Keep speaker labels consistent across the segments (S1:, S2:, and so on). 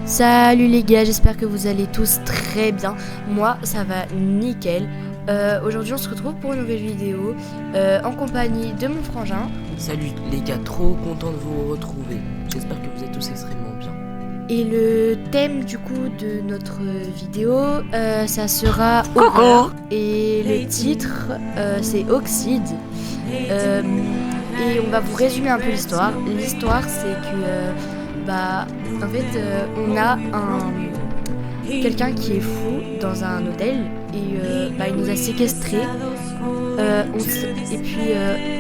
S1: Salut les gars, j'espère que vous allez tous très bien. Moi, ça va nickel. Aujourd'hui, on se retrouve pour une nouvelle vidéo en compagnie de mon frangin.
S2: Salut les gars, trop content de vous retrouver. J'espère que vous êtes tous extrêmement bien.
S1: Et le thème du coup de notre vidéo, ça sera horreur. Et le titre, c'est Oxide. Et on va vous résumer un peu l'histoire. L'histoire, c'est que, en fait, on a quelqu'un qui est fou dans un hôtel et il nous a séquestrés. Et puis,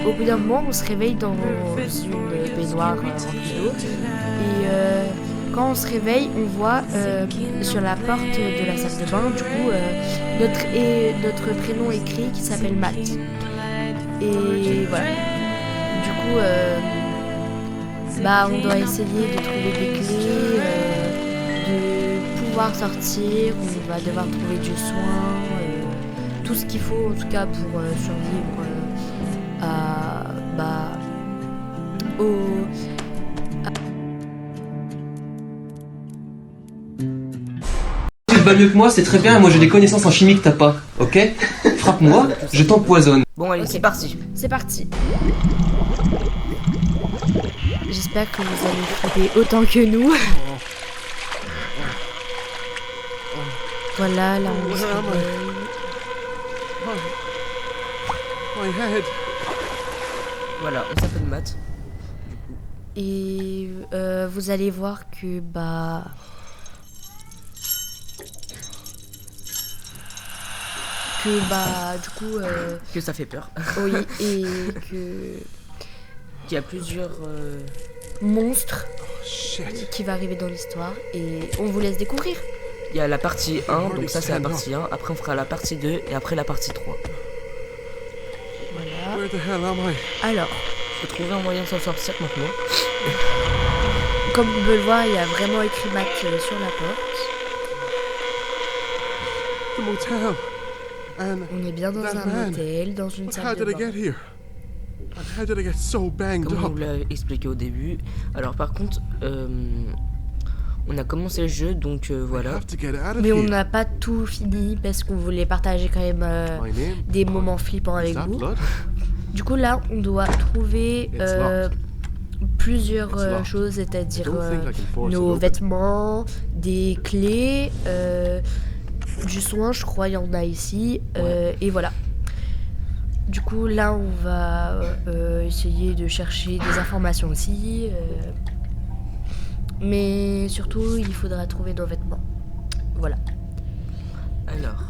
S1: au bout d'un moment, on se réveille dans une baignoire remplie d'eau. Et quand on se réveille, on voit sur la porte de la salle de bain, du coup, notre prénom écrit qui s'appelle Matt. Et voilà. Du coup, on doit essayer de trouver des clés, de pouvoir sortir. On va devoir trouver du soin, tout ce qu'il faut en tout cas pour survivre
S3: Tu te bats mieux que moi, c'est très bien, moi j'ai des connaissances en chimie que t'as pas, ok? Frappe-moi, je t'empoisonne.
S2: Bon allez,
S1: Ok.
S2: c'est parti.
S1: C'est parti. J'espère que vous allez flipper autant que nous. Voilà, là on se réveille.
S2: Voilà, on s'appelle Matt.
S1: Et vous allez voir que du coup
S2: Que ça fait peur.
S1: oui, et que
S2: Il y a plusieurs...
S1: monstre qui va arriver dans l'histoire et on vous laisse découvrir.
S2: Il y a la partie 1, donc ça c'est la partie 1. Après on fera la partie 2 et après la partie 3.
S1: Voilà. Alors,
S2: Faut trouver un moyen de s'en sortir maintenant.
S1: comme vous pouvez le voir, il y a vraiment écrit Matt sur la porte. On est bien dans un hôtel, dans une salle de bain.
S2: Comme on vous l'a expliqué au début. Alors par contre, on a commencé le jeu, donc voilà.
S1: Mais on n'a pas tout fini parce qu'on voulait partager quand même des moments flippants avec vous. Du coup là, on doit trouver plusieurs choses, c'est-à-dire nos vêtements, des clés, du soin, je crois il y en a ici, et voilà. Du coup là on va essayer de chercher des informations aussi, mais surtout il faudra trouver nos vêtements. Voilà.
S2: Alors,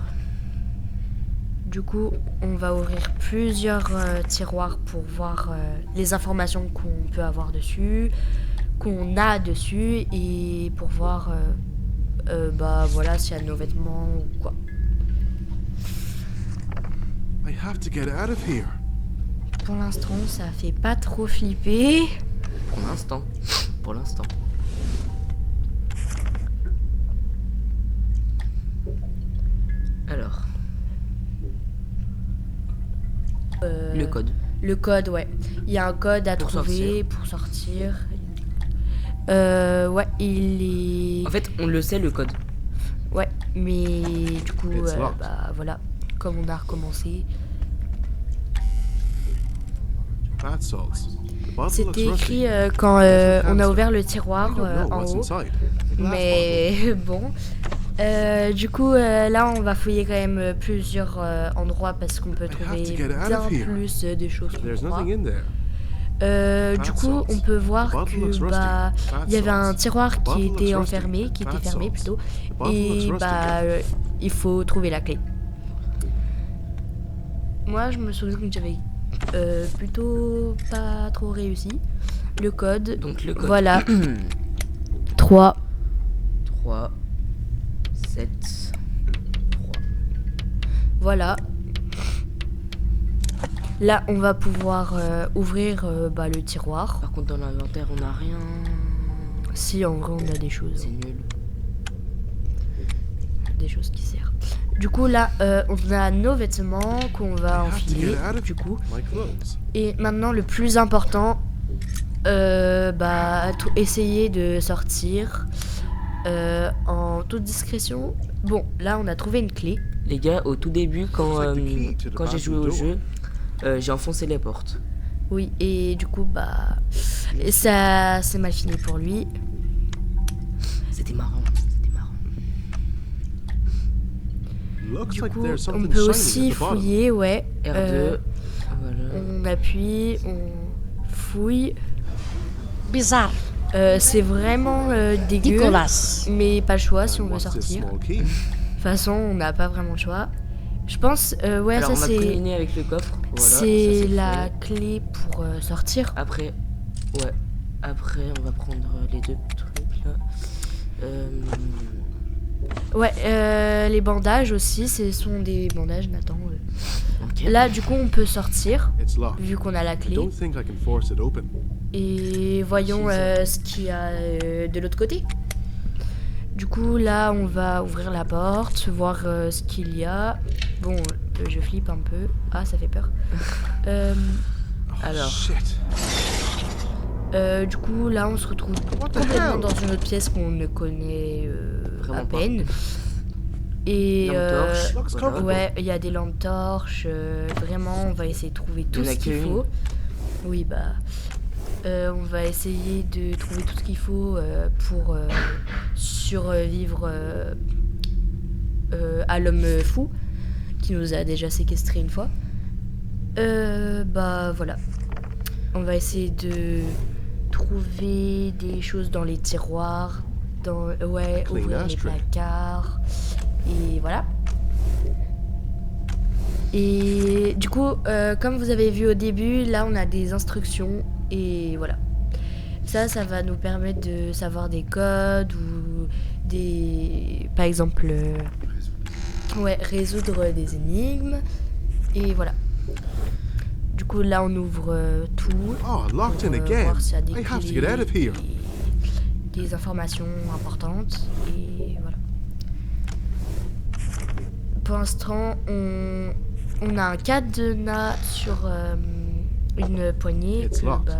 S1: Du coup on va ouvrir plusieurs tiroirs pour voir les informations qu'on peut avoir dessus, qu'on a dessus, et pour voir voilà s'il y a nos vêtements ou quoi. Pour l'instant, ça fait pas trop flipper.
S2: pour l'instant. Pour l'instant. Alors, le code.
S1: Le code, ouais. Il y a un code à
S2: Pour
S1: trouver pour sortir. Ouais, il est...
S2: En fait, on le sait le code.
S1: Ouais, mais du coup,
S3: It's locked.
S1: voilà. Comme on a recommencé. C'était écrit quand on a ouvert le tiroir en haut. Mais bon. Du coup, là, on va fouiller quand même plusieurs endroits parce qu'on peut trouver bien plus de choses qu'on croit. Du coup, on peut voir que il y avait un tiroir qui était fermé plutôt, et il faut trouver la clé. Moi, je me souviens que j'avais plutôt pas trop réussi. Le code.
S2: Donc le code.
S1: Voilà. 3.
S2: 3, 7, 3.
S1: Voilà. Là, on va pouvoir ouvrir le tiroir.
S2: Par contre, dans l'inventaire, on n'a rien.
S1: Si, en vrai, on a des choses.
S2: C'est nul.
S1: Des choses qui servent. Du coup, là, on a nos vêtements qu'on va enfiler, du coup. Et maintenant, le plus important, essayer de sortir en toute discrétion, bon, là on a trouvé une clé.
S2: Les gars, au tout début, quand j'ai joué au jeu, j'ai enfoncé les portes.
S1: Oui, et du coup, bah, ça c'est mal fini pour lui.
S2: C'était marrant.
S1: Du coup, on peut aussi fouiller, ouais.
S2: R2, voilà.
S1: On appuie, on fouille.
S4: Bizarre.
S1: C'est vraiment dégueu,
S4: Nicolas.
S1: mais pas le choix si on veut sortir. De toute façon, on n'a pas vraiment le choix. Je pense, ouais,
S2: Alors,
S1: ça
S2: on a
S1: c'est...
S2: combiné avec le coffre. Voilà,
S1: c'est
S2: ça,
S1: la
S2: fait.
S1: clé pour sortir.
S2: Après, on va prendre les deux trucs là.
S1: Ouais, les bandages aussi, ce sont des bandages, Nathan.
S2: Ok.
S1: Là, du coup, on peut sortir,
S5: It's locked.
S1: vu qu'on a la
S5: I
S1: clé.
S5: don't think I can force it open.
S1: Et voyons ce qu'il y a de l'autre côté. Du coup, là, on va ouvrir la porte, voir ce qu'il y a. Bon, je flippe un peu. Ah, ça fait peur.
S2: Alors.
S5: Shit.
S1: Du coup, là, on se retrouve
S5: What the
S1: complètement
S5: hell?
S1: dans une autre pièce qu'on ne connaît
S2: Vraiment
S1: à
S2: pas.
S1: peine. Et
S2: Lampe torche.
S5: Looks
S2: Voilà.
S5: comfortable.
S1: ouais, il y a des lampes torches. Vraiment, on va essayer de trouver tout
S2: Il y en a
S1: ce qu'il
S2: qu'une.
S1: faut. Oui, bah, on va essayer de trouver tout ce qu'il faut pour survivre à l'homme fou qui nous a déjà séquestré une fois. Bah voilà. On va essayer de trouver des choses dans les tiroirs, ouais,
S5: Clean
S1: ouvrir les
S5: ashtray.
S1: placards, et voilà. Et du coup, comme vous avez vu au début, là on a des instructions, et voilà. Ça va nous permettre de savoir des codes ou des... Par exemple, ouais, résoudre des énigmes, et voilà. Du coup, là, on ouvre tout
S5: Oh, locked in
S1: pour
S5: again.
S1: voir s'il y a des
S5: I have to
S1: clés,
S5: get out of here.
S1: des informations importantes. Et voilà. Pour l'instant, on a un cadenas sur une poignée.
S5: It's locked.
S1: Bah,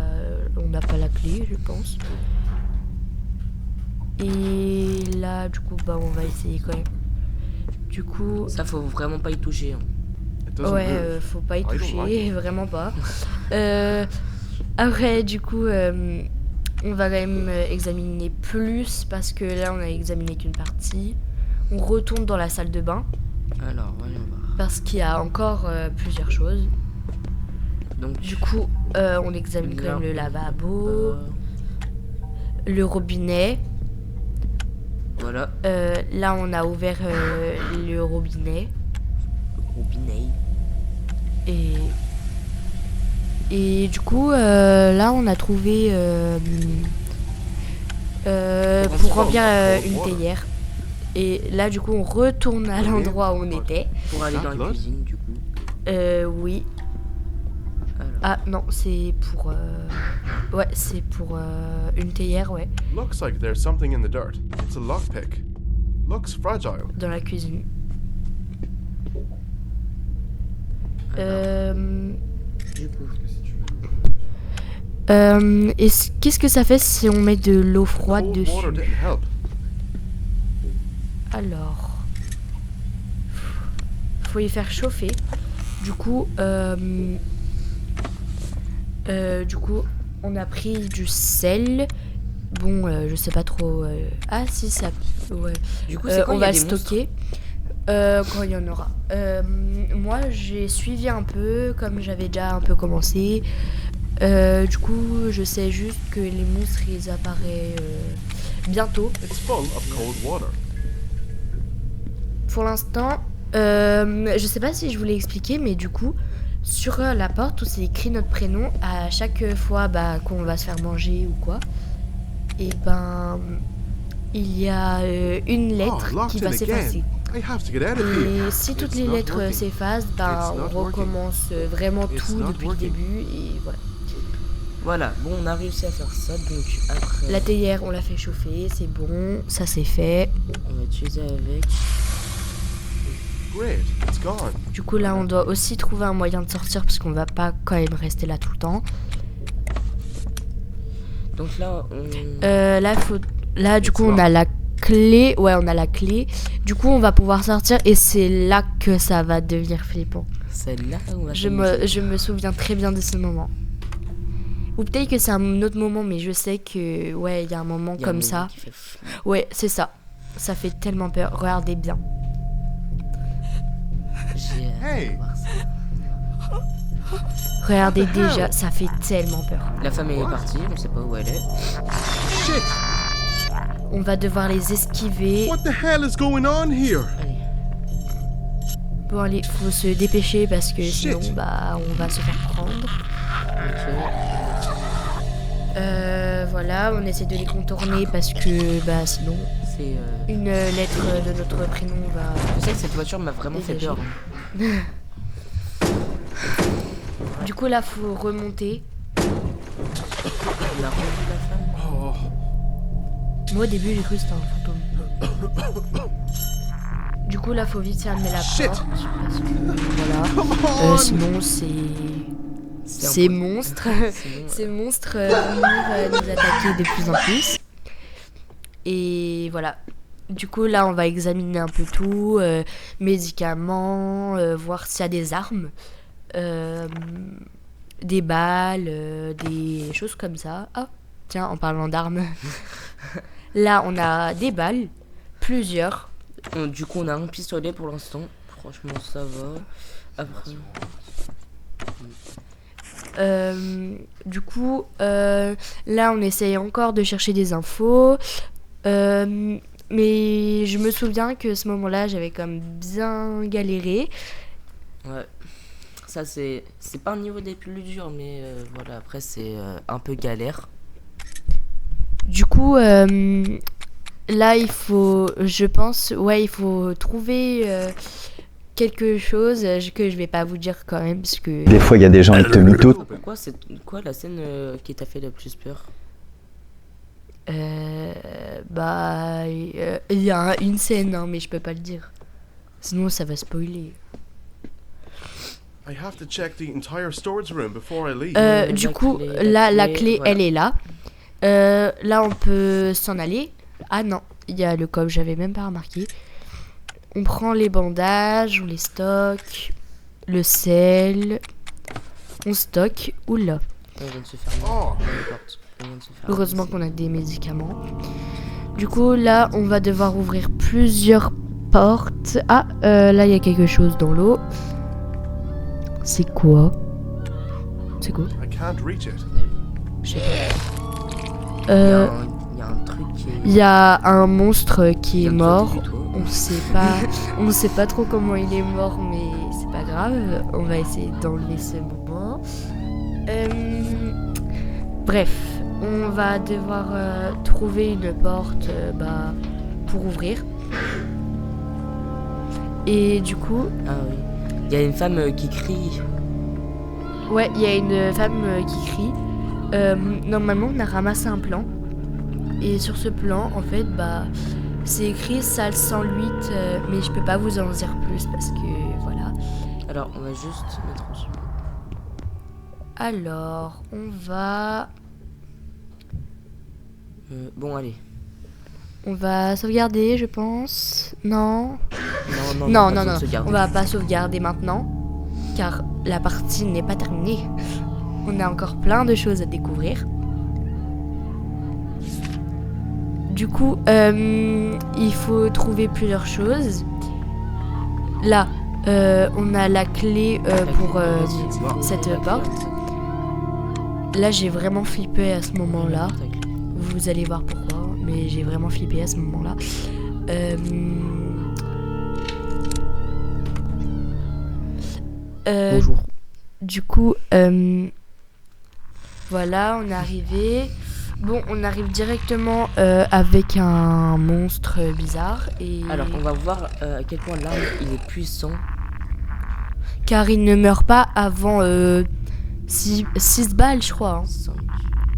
S1: on n'a pas la clé, je pense. Et là, du coup, bah, on va essayer quand même. Du coup...
S2: Ça, faut vraiment pas y toucher. Hein.
S5: It doesn't
S1: Ouais,
S5: move.
S1: faut pas y
S5: I don't
S1: toucher,
S5: like
S1: vraiment pas. Après, du coup, on va quand même examiner plus parce que là, on a examiné qu'une partie. On retourne dans la salle de bain
S2: Alors, voyons voir.
S1: parce qu'il y a encore plusieurs choses.
S2: Donc,
S1: Du coup, on examine quand même le lavabo, le robinet.
S2: Voilà,
S1: Là, on a ouvert le robinet.
S2: robinet.
S1: Et du coup, là, on a trouvé pour remplir une théière. Et là, du coup, on retourne à l'endroit où on était.
S2: Pour aller dans la
S5: Là.
S2: cuisine, du coup.
S1: Oui.
S2: Alors,
S1: Ah non, c'est pour... Ouais, c'est pour une théière, ouais.
S5: Looks like there's something in the dirt. It's a lockpick. Looks fragile.
S1: Dans la cuisine.
S2: du coup.
S1: Et qu'est-ce que ça fait si on met de l'eau froide
S5: Cold water
S1: dessus?
S5: didn't help.
S1: Alors... Faut y faire chauffer. Du coup, on a pris du sel. Bon, je sais pas trop... Ah si, ça... Ouais.
S2: Du coup, c'est quand
S1: On
S2: il y a
S1: va
S2: des
S1: le
S2: monstres.
S1: stocker quand il y en aura. Moi, j'ai suivi un peu, comme j'avais déjà un peu commencé. Du coup, je sais juste que les monstres, ils apparaissent bientôt.
S5: It's full of cold water.
S1: Pour l'instant, je sais pas si je vous l'ai expliqué, mais du coup, sur la porte où c'est écrit notre prénom, à chaque fois qu'on va se faire manger ou quoi, et ben, il y a une lettre
S5: locked
S1: qui
S5: in
S1: va s'effacer.
S5: I have to get out of here.
S1: Et si toutes
S5: It's
S1: les
S5: not
S1: lettres
S5: working.
S1: s'effacent,
S5: It's
S1: on
S5: not working.
S1: recommence vraiment
S5: It's
S1: tout
S5: not
S1: depuis le
S5: working.
S1: début, et voilà.
S2: Voilà, bon, on a réussi à faire ça, donc après,
S1: La théière, on l'a fait chauffer, c'est bon, ça c'est fait.
S2: on va utiliser avec.
S5: Great, it's gone.
S1: Du coup, là, on doit aussi trouver un moyen de sortir parce qu'on va pas quand même rester là tout le temps.
S2: Donc là, on.
S1: Là, du coup, on a la clé. Ouais, on a la clé. Du coup, on va pouvoir sortir et c'est là que ça va devenir flippant.
S2: C'est là où on va
S1: Je
S2: s'amuser.
S1: me souviens très bien de ce moment. Ou peut-être que c'est un autre moment, mais je sais que ouais, il y a un moment
S2: Il y a un
S1: comme
S2: moment
S1: ça.
S2: qui fait fou.
S1: Ouais, c'est ça. Ça fait tellement peur. Regardez bien.
S2: J'ai hâte de
S5: Hey.
S2: voir ça.
S1: Regardez déjà, ça fait tellement peur.
S2: La femme est partie, on sait pas où elle est.
S5: Shit!
S1: On va devoir les esquiver.
S5: What the hell is going on here?
S2: Allez.
S1: Bon allez, faut se dépêcher parce que
S5: Shit.
S1: sinon bah on va se faire prendre.
S2: Ok.
S1: Voilà, on essaie de les contourner parce que bah sinon
S2: C'est.
S1: une lettre de notre prénom va.
S2: Je sais que cette voiture m'a vraiment fait
S1: Dégagé.
S2: peur.
S1: Du coup là faut remonter.
S2: On a revu la femme.
S5: Oh,
S1: Moi au début j'ai cru que c'était un fantôme. Du coup là faut vite fermer la
S5: Shit.
S1: porte parce que voilà.
S5: come on!
S1: Sinon c'est ces monstres. Ces monstres vont venir nous attaquer de plus en plus. Et voilà. Du coup, là, on va examiner un peu tout. Médicaments, voir s'il y a des armes. Des balles, des choses comme ça. Ah, tiens, en parlant d'armes. Là, on a des balles. Plusieurs.
S2: Du coup, on a un pistolet pour l'instant. Franchement, ça va. Après.
S1: Du coup, là, on essaye encore de chercher des infos. Mais je me souviens que ce moment-là, j'avais comme bien galéré.
S2: Ouais. Ça, c'est pas un niveau des plus durs, mais voilà, après, c'est un peu galère.
S1: Du coup, là, il faut, je pense, ouais, il faut trouver quelque chose que je vais pas vous dire quand même, parce que...
S6: Des fois, il y a des gens qui te mytho.
S2: Pourquoi c'est quoi la scène qui t'a fait le plus peur?
S1: Bah, il y a une scène, hein, mais je peux pas le dire. Sinon, ça va spoiler.
S5: I have to check the entire storage room before I leave.
S1: Du
S2: La
S1: coup,
S2: clé,
S1: là, la
S2: clé,
S1: clé,
S2: voilà.
S1: elle est là. Là, on peut s'en aller. Ah non, il y a le coffre, j'avais même pas remarqué. On prend les bandages, on les stocke. Le sel. On stocke. Oula.
S2: On vient de se faire mal.
S5: Oh.
S2: La porte. On vient de se faire
S1: Heureusement
S2: mal.
S1: qu'on a des médicaments. Du coup, là, on va devoir ouvrir plusieurs portes. Ah, là, il y a quelque chose dans l'eau. C'est quoi? C'est quoi?
S5: I can't reach it.
S1: Je sais pas.
S2: Il y a un truc qui est.
S1: Il y a un monstre qui est
S2: bientôt
S1: mort.
S2: du tout.
S1: On sait pas trop comment il est mort, mais c'est pas grave. On va essayer d'enlever ce moment. Bref, on va devoir trouver une porte bah, pour ouvrir. Et du coup,
S2: Ah oui. Il y a une femme qui crie.
S1: ouais, il y a une femme qui crie. Normalement, on a ramassé un plan. Et sur ce plan, en fait, bah, c'est écrit salle 108, mais je peux pas vous en dire plus parce que voilà.
S2: Alors, on va juste mettre en son.
S1: Alors, on va
S2: Bon, allez.
S1: sauvegarder, je pense. Non.
S2: Non,
S1: Non,
S2: pas besoin de se garder.
S1: on va pas sauvegarder maintenant, car la partie n'est pas terminée. On a encore plein de choses à découvrir. Du coup, il faut trouver plusieurs choses. Là, on a la clé pour cette porte. Là, j'ai vraiment flippé à ce moment-là. Vous allez voir pourquoi, mais j'ai vraiment flippé à ce moment-là.
S2: Bonjour.
S1: Du coup, voilà, on est arrivé. Bon, on arrive directement avec un monstre bizarre. Et...
S2: Alors, on va voir à quel point l'arme il est puissant.
S1: Car il ne meurt pas avant 6 balles, je crois. Hein.
S2: 5.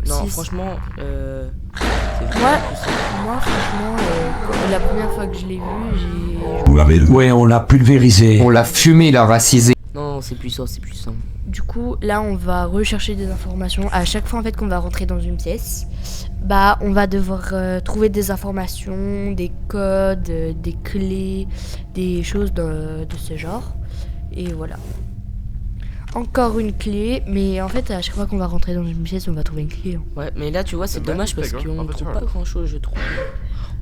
S2: Non,
S1: Six.
S2: franchement, c'est vraiment puissant.
S1: Moi, franchement, la première fois que je l'ai vu, j'ai...
S7: Ouais, on l'a pulvérisé.
S3: On l'a fumé, il a racisé.
S2: Non, c'est puissant, c'est puissant.
S1: Du coup, là, on va rechercher des informations. À chaque fois, en fait, qu'on va rentrer dans une pièce, bah, on va devoir trouver des informations, des codes, des clés, des choses de ce genre. Et voilà. Encore une clé, mais en fait, à chaque fois qu'on va rentrer dans une pièce, on va trouver une clé. Hein.
S2: Ouais, mais là, tu vois, c'est
S5: The
S2: dommage parce
S5: magic figure
S2: qu'on
S5: of the
S2: trouve
S5: turret.
S2: pas grand-chose, je trouve.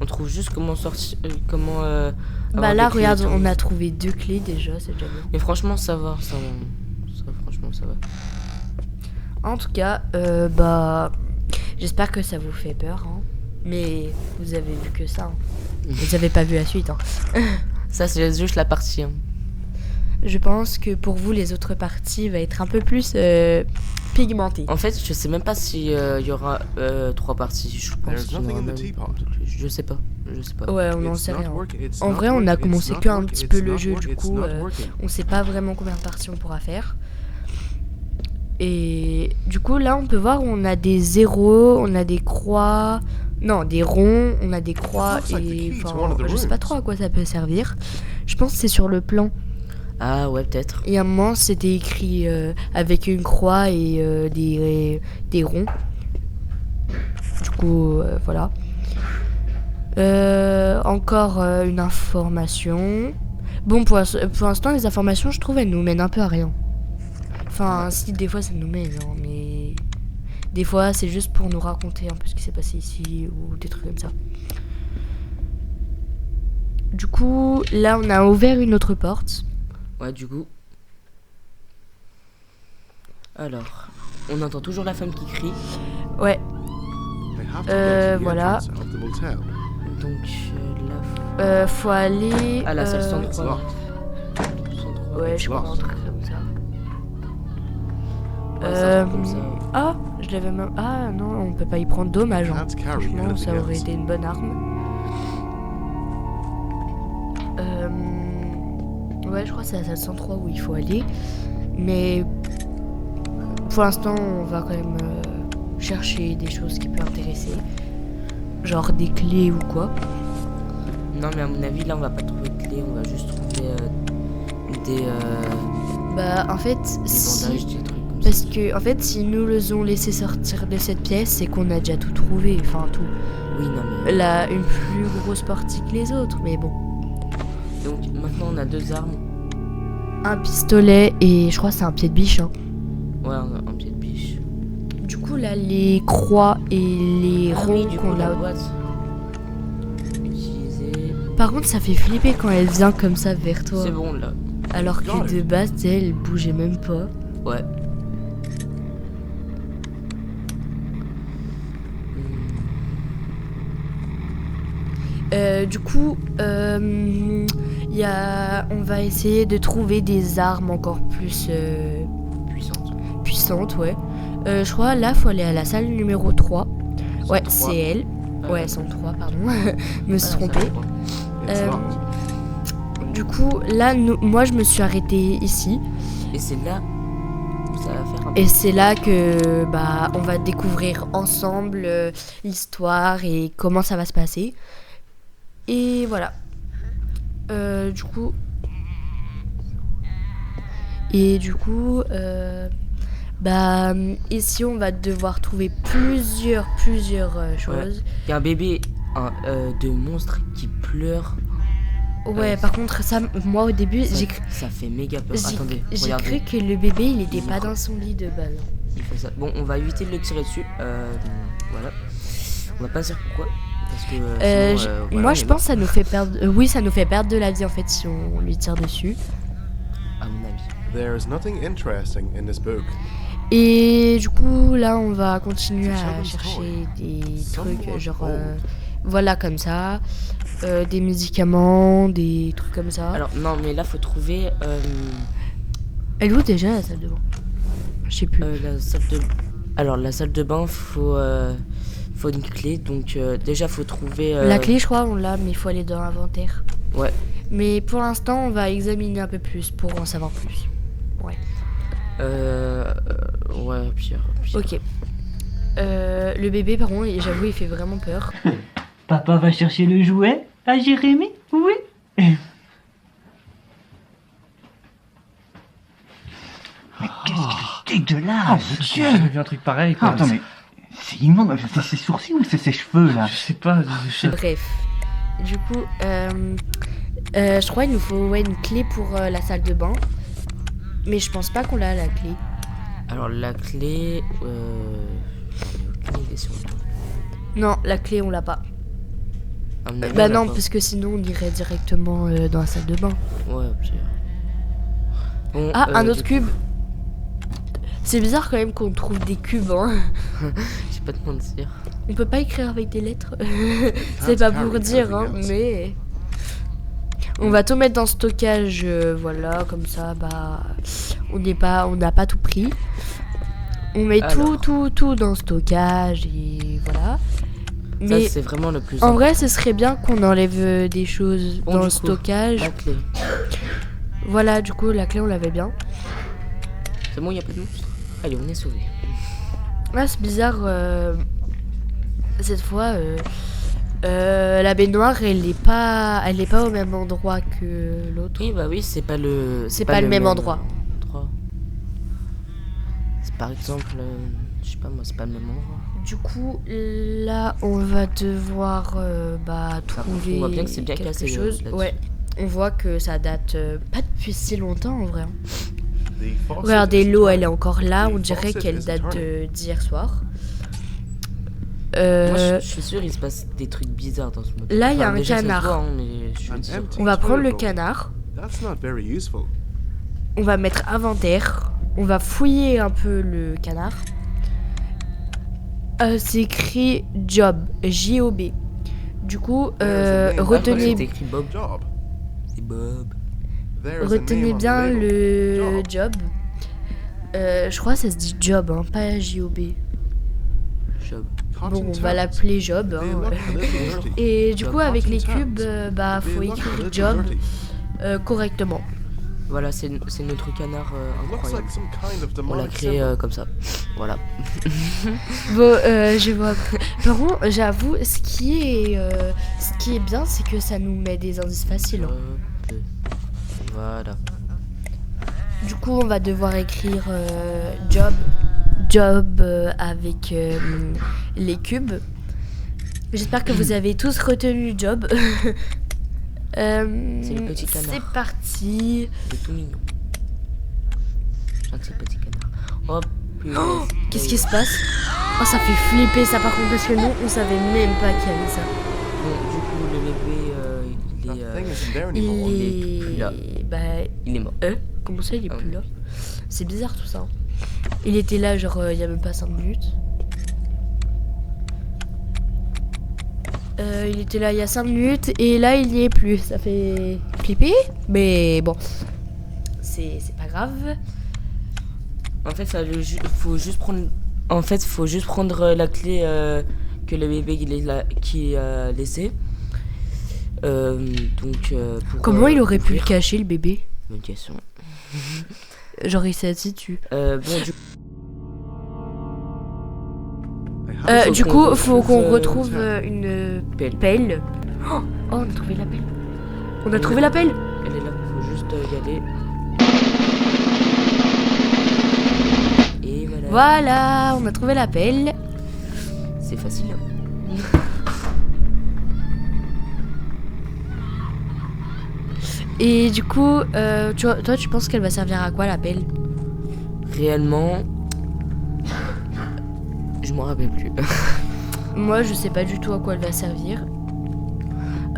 S2: On trouve juste comment sortir, comment.
S1: Bah
S2: avoir
S1: là,
S2: des clés
S1: regarde,
S2: et tout.
S1: on a trouvé 2 clés déjà, c'est déjà bien.
S2: Mais franchement, ça va, franchement, ça va.
S1: En tout cas, bah, j'espère que ça vous fait peur. Hein. Mais vous avez vu que ça. Hein. Vous avez pas vu la suite. Hein.
S2: Ça, c'est juste la partie. Hein.
S1: Je pense que pour vous, les autres parties va être un peu plus pigmentées.
S2: En fait, je sais même pas si y aura 3 parties. Je pense
S5: There's
S2: qu'il y en
S5: nothing
S2: aura
S5: in the
S2: même
S5: teapot.
S2: Je sais pas.
S1: Ouais, on n'en
S5: It's
S1: sait
S5: not
S1: rien.
S5: working, it's
S1: En
S5: not
S1: vrai, on a
S5: working,
S1: commencé
S5: it's
S1: qu'un
S5: not
S1: petit
S5: working,
S1: peu
S5: it's
S1: le
S5: not
S1: jeu, du
S5: working, it's
S1: coup,
S5: not working.
S1: on sait pas vraiment combien de parties on pourra faire. Et du coup, là, on peut voir, on a des zéros, on a des croix, non, des ronds, on a des croix,
S5: It looks like the
S1: et
S5: key to
S1: enfin,
S5: one of the
S1: je sais pas
S5: rooms.
S1: trop à quoi ça peut servir. Je pense que c'est sur le plan.
S2: Ah ouais, peut-être.
S1: Et à un moment, c'était écrit avec une croix et des ronds. Du coup, voilà. Encore une information. Bon, pour l'instant, les informations, je trouve, elles nous mènent un peu à rien. Enfin, si, des fois, ça nous mène, hein, mais... Des fois, c'est juste pour nous raconter un peu ce qui s'est passé ici, ou des trucs comme ça. Du coup, là, on a ouvert une autre porte.
S2: Ouais, du coup. Alors, on entend toujours la femme qui crie.
S1: Ouais,
S5: They have to get to the
S1: voilà.
S5: entrance of the motel.
S2: Donc là,
S1: faut aller...
S2: ah, la salle
S5: It's
S2: 103.
S5: locked.
S2: 103.
S1: Ouais,
S5: It's
S1: je crois un
S5: locked.
S1: truc comme ça.
S2: Ouais, c'est un truc comme ça.
S1: Ah, je l'avais même... Ah non, on peut pas y prendre dommage. Hein.
S5: Can't carry
S1: Franchement,
S5: anything
S1: ça aurait
S5: else.
S1: été une bonne arme. Ouais, je crois que c'est la salle 103 où il faut aller. Mais pour l'instant, on va quand même chercher des choses qui peuvent intéresser. Genre des clés ou quoi.
S2: Non, mais à mon avis, là, on va pas trouver de clé, on va juste trouver des
S1: Bah, en fait,
S2: bandages,
S1: si...
S2: des trucs comme
S1: Parce
S2: ça.
S1: que, en fait, si nous les ont laissés sortir de cette pièce, c'est qu'on a déjà tout trouvé. Enfin, tout.
S2: Oui, non, mais.
S1: Là, une plus grosse partie que les autres, mais bon.
S2: Donc, maintenant, on a 2 armes.
S1: Un pistolet et je crois que c'est un pied de biche. Hein.
S2: Ouais, un pied de biche.
S1: Du coup, là, les croix et les
S2: Ah oui,
S1: ronds
S2: du coup,
S1: qu'on
S2: la
S1: a.
S2: boîte. Utiliser.
S1: Par contre, ça fait flipper quand elle vient comme ça vers toi.
S2: C'est bon, là.
S1: Alors que de base, tu sais, elle bougeait même pas.
S2: Ouais.
S1: Du coup, on va essayer de trouver des armes encore plus
S2: Puissante.
S1: puissantes, ouais. Je crois là, faut aller à la salle numéro 3. Ouais,
S2: 103.
S1: c'est elle.
S2: Ah,
S1: Ouais, 103, pardon. Me suis
S2: ah, non,
S1: trompée.
S2: ça va pas.
S5: It's
S1: Euh,
S5: locked.
S1: Du coup, là, moi, je me suis arrêtée ici.
S2: Et c'est là où ça va faire un
S1: Et c'est là que bah on va découvrir ensemble l'histoire et comment ça va se passer. Et voilà. Du coup. Bah ici on va devoir trouver plusieurs choses.
S2: Il y a un bébé de monstre qui pleure.
S1: Ouais, par contre ça, moi au début
S2: Ça,
S1: j'ai cru,
S2: ça fait méga peur. Attendez,
S1: j'ai
S2: regardez.
S1: cru que le bébé il était
S2: Il
S1: pas
S2: ouvre.
S1: dans son lit de base.
S2: Il fait ça. Bon, on va éviter de le tirer dessus. Voilà. On va pas dire pourquoi. Parce que sinon, voilà,
S1: Moi
S2: on
S1: je
S2: est
S1: pense que ça nous fait perdre. Oui, ça nous fait perdre de la vie en fait si on lui tire dessus.
S2: mort, à mon avis.
S5: There is nothing interesting in this book.
S1: Et du coup, là, on va continuer à
S5: Someone's
S1: chercher des
S5: Someone
S1: trucs, genre,
S5: old.
S1: voilà, comme ça, des médicaments, des trucs comme ça.
S2: Alors, non, mais là, faut trouver
S1: Elle est où déjà la salle de bain? Je sais plus.
S2: la salle de. Alors, la salle de bain, faut une clé. Donc, déjà, faut trouver.
S1: La clé, je crois, on l'a, mais il faut aller dans l'inventaire.
S2: Ouais.
S1: Mais pour l'instant, on va examiner un peu plus pour en savoir plus. Ouais.
S2: Ouais, pire.
S1: Ok. Le bébé, par contre, j'avoue, il fait vraiment peur.
S6: Papa va chercher le jouet à Jérémy? Oui. Dégueulasse.
S7: J'ai jamais vu un truc pareil, quoi.
S6: Attends, mais c'est immonde. C'est ses sourcils ou c'est ses cheveux, là?
S7: Je sais pas,
S1: Bref, du coup, je crois qu'il nous faut une clé pour la salle de bain. Mais je pense pas qu'on l'a, la clé.
S2: Alors la clé, j'en ai aucune idée sur le tout.
S1: Non, la clé, on l'a pas.
S2: À mon avis,
S1: Bah
S2: on l'a
S1: non,
S2: pas.
S1: parce que sinon on irait directement dans la salle de bain.
S2: Ouais, c'est... Bon,
S1: Ah, un
S2: du
S1: autre
S2: coup,
S1: cube. C'est bizarre quand même qu'on trouve des cubes, hein.
S2: Je vais pas te mentir.
S1: On peut pas écrire avec des lettres. C'est pas pour dire, hein, mais... On va tout mettre dans stockage, voilà, comme ça, bah... On n'a pas tout pris. On met
S2: Alors.
S1: tout dans stockage, et voilà. Mais
S2: Ça, c'est vraiment le plus
S1: en vrai, ce serait bien qu'on enlève des choses
S2: Bon,
S1: dans
S2: du
S1: le
S2: coup,
S1: stockage.
S2: La clé.
S1: Voilà, du coup, la clé, on l'avait bien.
S2: C'est bon, y a pas de monstre. Allez, on est sauvés.
S1: Ah, c'est bizarre. Cette fois, la baignoire, elle est pas au même endroit que l'autre.
S2: Oui, bah oui, c'est pas le...
S1: C'est pas le même endroit.
S2: C'est par exemple... je sais pas moi, c'est pas le même endroit.
S1: Du coup, là, on va devoir trouver
S2: on voit bien que c'est bien
S1: quelque
S2: cassé,
S1: chose.
S2: là-dessus.
S1: Ouais, on voit que ça date pas depuis si longtemps en vrai.
S5: The faucet
S1: Regardez,
S5: is
S1: l'eau,
S5: turning.
S1: elle est encore là.
S5: The
S1: On dirait
S5: faucet
S1: qu'elle
S5: is
S1: date
S5: turning.
S1: d'hier soir.
S2: Moi, je suis sûr il se passe des trucs bizarres dans ce mode.
S1: Là, il y a un
S2: déjà, ça se
S1: canard.
S2: voit, hein, mais je suis
S5: An
S2: sûr.
S5: empty
S1: On va prendre le
S5: toilet bowl.
S1: canard.
S5: That's not very useful.
S1: On va mettre inventaire. On va fouiller un peu le canard. C'est écrit job, J-O-B. Du coup, retenez,
S2: C'est écrit Bob.
S5: Job.
S2: C'est Bob.
S5: There is a
S1: retenez
S5: name on the
S1: bien
S5: label.
S1: le
S5: Job.
S1: job. Je crois que ça se dit job, hein, pas J-O-B.
S2: Job.
S5: Cotton
S1: Bon, on va
S5: turds.
S1: l'appeler job.
S5: They
S1: Hein,
S5: look a little dirty.
S1: Et du
S5: The
S1: coup, avec
S5: cotton
S1: les
S5: turds.
S1: cubes, bah,
S5: They
S1: faut
S5: look a
S1: écrire
S5: little
S1: job
S5: dirty.
S1: correctement.
S2: Voilà, c'est notre canard
S5: Looks
S2: incroyable.
S5: like some kind of
S2: On l'a
S5: demonic
S2: créé
S5: symbol.
S2: comme ça. Voilà.
S1: Bon, je vois. Par contre, j'avoue, ce qui est bien, c'est que ça nous met des indices faciles. Hein.
S2: Hop. Voilà.
S1: Du coup, on va devoir écrire job avec les cubes. J'espère que vous avez tous retenu job.
S2: C'est le petit canard.
S1: C'est parti.
S2: Il est tout mignon. Gentil petit canard. Hop.
S1: Qu'est-ce qui se passe? Oh, ça fait flipper ça par contre, parce que nous, on savait même pas qu'il y avait ça.
S2: Bon, du coup, le bébé, il
S5: That
S2: est...
S5: thing isn't there anymore.
S2: est plus là.
S1: Bah,
S2: il est mort.
S1: comment ça, il est
S2: Ah
S1: plus
S2: oui.
S1: là? C'est bizarre tout ça. Il était là, genre, il y a même pas 5 minutes. Il était là il y a 5 minutes et là il n'y est plus. Ça fait flipper, mais bon, c'est pas grave.
S2: En fait, faut juste prendre... En fait, faut juste prendre la clé que le bébé qui a laissée. Donc, pour,
S1: Comment il aurait pu le
S2: ouvrir.
S1: cacher le bébé?
S2: Bonne question.
S1: Genre il s'est assis dessus.
S2: Bon, du
S5: They have
S1: Du
S2: qu'on
S1: coup,
S2: retrouve,
S1: faut qu'on
S2: euh,
S1: retrouve une
S2: pelle.
S1: pelle. Oh, on a trouvé la pelle. On a trouvé la pelle.
S2: Elle est là, faut juste y aller. Et voilà.
S1: Voilà, on a trouvé la pelle.
S2: C'est facile.
S1: Et du coup, toi, tu penses qu'elle va servir à quoi la pelle?
S2: Réellement, je m'en rappelle plus.
S1: Moi, je sais pas du tout à quoi elle va servir.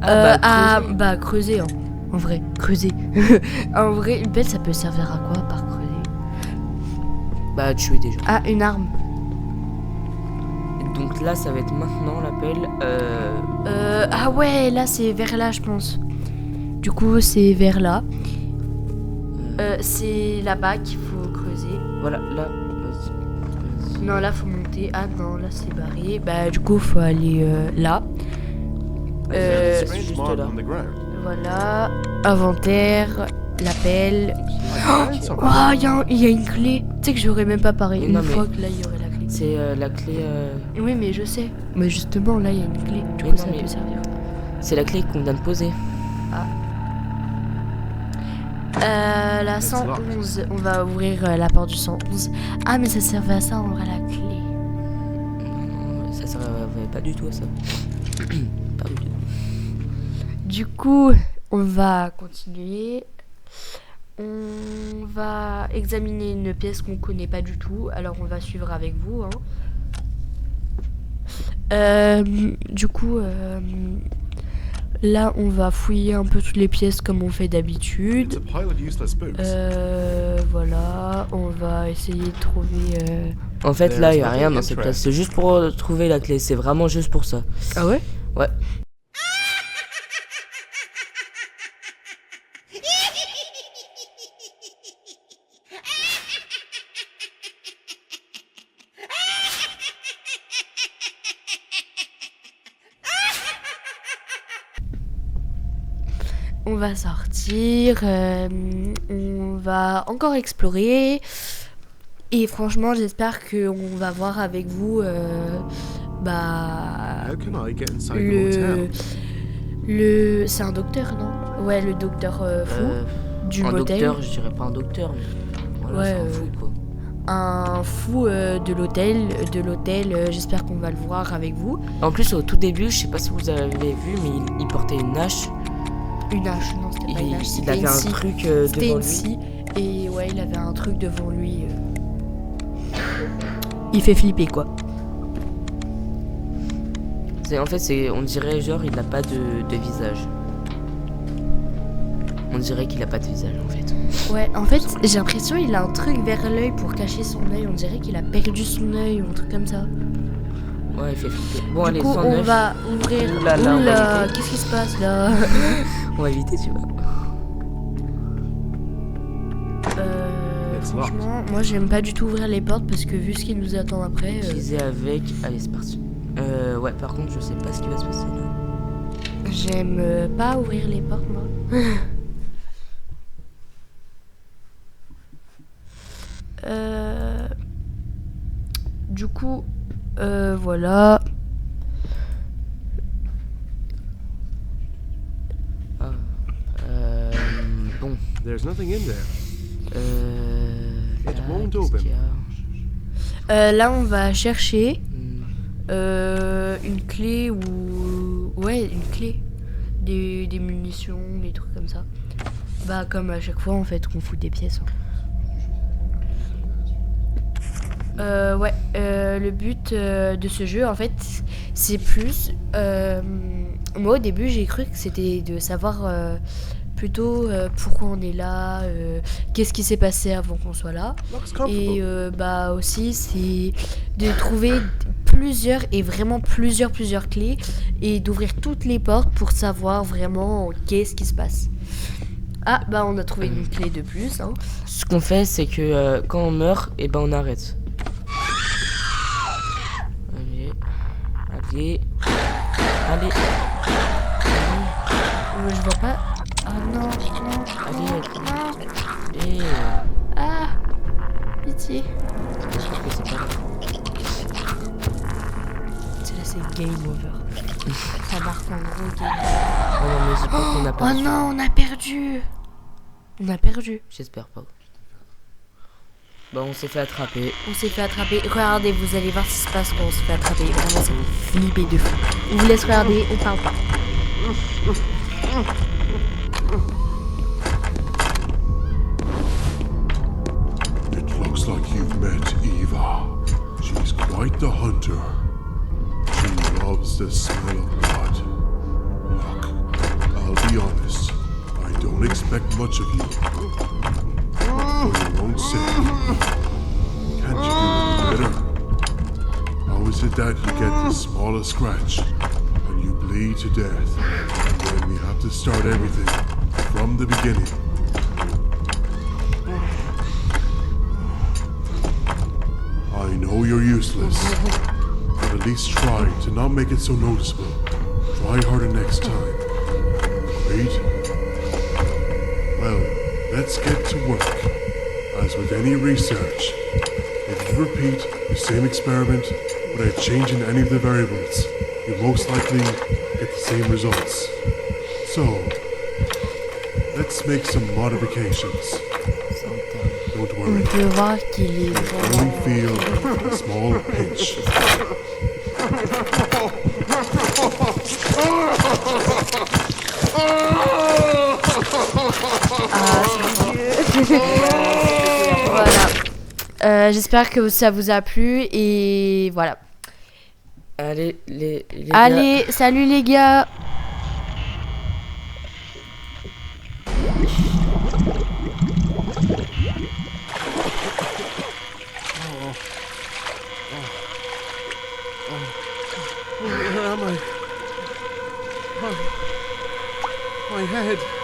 S2: Creuser.
S1: Creuser, hein. En vrai, creuser. En vrai, une pelle, ça peut servir à quoi par creuser?
S2: Bah, tuer des gens.
S1: Ah, une arme.
S2: Donc là, ça va être maintenant l'appel.
S1: Ah ouais, là, c'est vers là, je pense. Du coup, c'est vers là. C'est là-bas qu'il faut creuser.
S2: Voilà, là. Vas-y.
S1: Non, là, faut monter. Ah non, là, c'est barré. Bah, du coup, faut aller là.
S5: a strange
S2: juste
S5: mark
S2: là.
S5: on the ground.
S1: Voilà. Inventaire. La pelle.
S5: I found something.
S1: Oh, il y a une clé. Tu sais que j'aurais même pas parlé
S2: Mais
S1: une
S2: non, mais-
S1: fois que là, il y aurait la clé.
S2: C'est la clé.
S1: Oui, mais je sais. Mais justement, là, il y a une clé. Du
S2: Mais
S1: coup,
S2: non,
S1: ça
S2: mais-
S1: peut servir.
S2: C'est la clé qu'on vient de poser.
S1: La 111, on va ouvrir la porte du 111. Ah, mais ça servait à ça, on ouvrait la clé.
S2: Non, ça servait pas du tout à ça. Pas du tout.
S1: Du coup, on va continuer. On va examiner une pièce qu'on connaît pas du tout. Alors, on va suivre avec vous. Du coup, là, on va fouiller un peu toutes les pièces comme on fait
S5: It's
S1: d'habitude.
S5: a pile of useless books.
S1: Voilà, on va essayer de trouver...
S2: En fait, là, il y a rien dans cette place. C'est juste pour trouver la clé. C'est vraiment juste pour ça.
S1: Ah ouais?
S2: Ouais.
S1: On va sortir, on va encore explorer. Et franchement, j'espère qu'on va voir avec vous
S5: How can I get inside the hotel?
S1: c'est un docteur, non? Ouais, le docteur fou du
S2: Un
S1: motel.
S2: docteur, je dirais pas un docteur, mais voilà,
S1: Ouais,
S2: c'est un fou quoi.
S1: Un fou de l'hôtel. J'espère qu'on va le voir avec vous.
S2: En plus, au tout début, je sais pas si vous avez vu, mais il portait une hache.
S1: Une hache, non, c'était pas une hache,
S2: Il
S1: c'était
S2: avait
S1: une
S2: un
S1: scie.
S2: truc
S1: C'était
S2: devant
S1: une
S2: lui.
S1: scie. Et ouais, il avait un truc devant lui. Il fait flipper, quoi.
S2: En fait, on dirait genre il a pas de visage. On dirait qu'il a pas de visage en fait.
S1: Ouais, en fait, j'ai l'impression qu'il a un truc vers l'œil pour cacher son œil. On dirait qu'il a perdu son œil ou un truc comme ça.
S2: Ouais, il fait flipper. Bon,
S1: Du
S2: allez,
S1: coup,
S2: 109.
S1: on va ouvrir.
S2: Oula, là, on va
S1: Oula,
S2: éviter.
S1: qu'est-ce qui se passe là?
S2: On va éviter, tu vois.
S1: Franchement, moi j'aime pas du tout ouvrir les portes parce que vu ce qui nous attend après.
S2: Utiliser avec. Allez, c'est parti. Ouais, par contre, je sais pas ce qui va se passer là.
S1: J'aime pas ouvrir les portes, moi. Du coup, voilà.
S2: Bon.
S5: There's nothing in there. It
S2: Là,
S5: won't
S2: qu'est-ce
S5: open.
S2: qu'il y a
S1: Là, on va chercher
S2: Hmm.
S1: une clé ou. Ouais, une clé. Des munitions, des trucs comme ça. Bah, comme à chaque fois en fait qu'on fout des pièces. Ouais, le but de ce jeu en fait, c'est plus. Moi au début j'ai cru que c'était de savoir plutôt pourquoi on est là, qu'est-ce qui s'est passé avant qu'on soit là.
S5: Looks
S1: Et
S5: comfortable.
S1: bah aussi c'est de trouver plusieurs et vraiment plusieurs clés et d'ouvrir toutes les portes pour savoir vraiment qu'est-ce qui se passe. Ah bah on a trouvé une clé de plus hein.
S2: Ce qu'on fait, c'est que quand on meurt, et ben on arrête. Allez.
S1: Je vois pas. Ah non.
S2: Allez.
S1: Ah pitié.
S2: Je pense que c'est pas là.
S1: C'est là c'est game over. Ça marque en gros game.
S2: Oh non, mais j'espère qu'on a
S1: Oh
S2: pas.
S1: non, on a perdu. On a perdu.
S2: J'espère pas. Bon, on s'est fait attraper.
S1: On s'est fait attraper. Regardez, vous allez voir ce qui se passe quand on se fait attraper. Vraiment, ça vous flipper de fou. On vous laisse regarder, on parle pas.
S8: It looks like you've met Eva. She's quite the hunter. She loves the smell of blood. Look, I'll be honest. I don't expect much of you. For your own sake. Can't you do any better? How is it that you get the smallest scratch and you bleed to death, and then we have to start everything from the beginning? I know you're useless, but at least try to not make it so noticeable. Try harder next time. Agreed? Well, let's get to work. As with any research, if you repeat the same experiment without changing any of the variables, you most likely get the same results. So, Let's make some modifications. Don't
S1: On
S8: worry.
S1: peut voir qu'il est
S8: Only feel a small pinch.
S1: voilà. J'espère que ça vous a plu et voilà.
S2: Allez, les
S1: Allez, salut les gars.
S5: Where am I? Oh, my head.